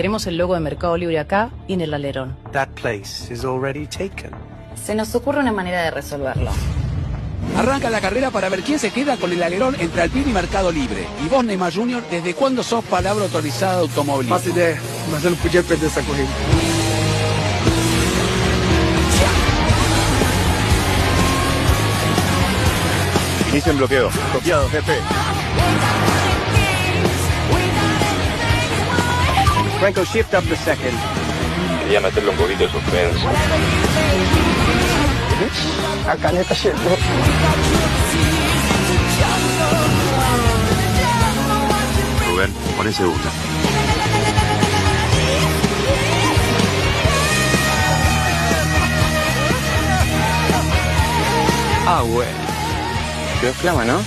queremos el logo de Mercado Libre acá y en el alerón. That place is already taken. Se nos ocurre una manera de resolverlo. Arranca la carrera para ver quién se queda con el alerón entre Alpine y Mercado Libre. Y vos, Neymar Jr., ¿desde cuándo sos palabra autorizada de automovilismo? Faço ideia, mas eu não podia perder essa corrida. Inicio en bloqueo. Copiado, jefe. Franco, shift up the second. Quería meterle un poquito de suspense. A caneta chegou. Rubén, pon segunda. Ah, bueno. Quedó flama, ¿no?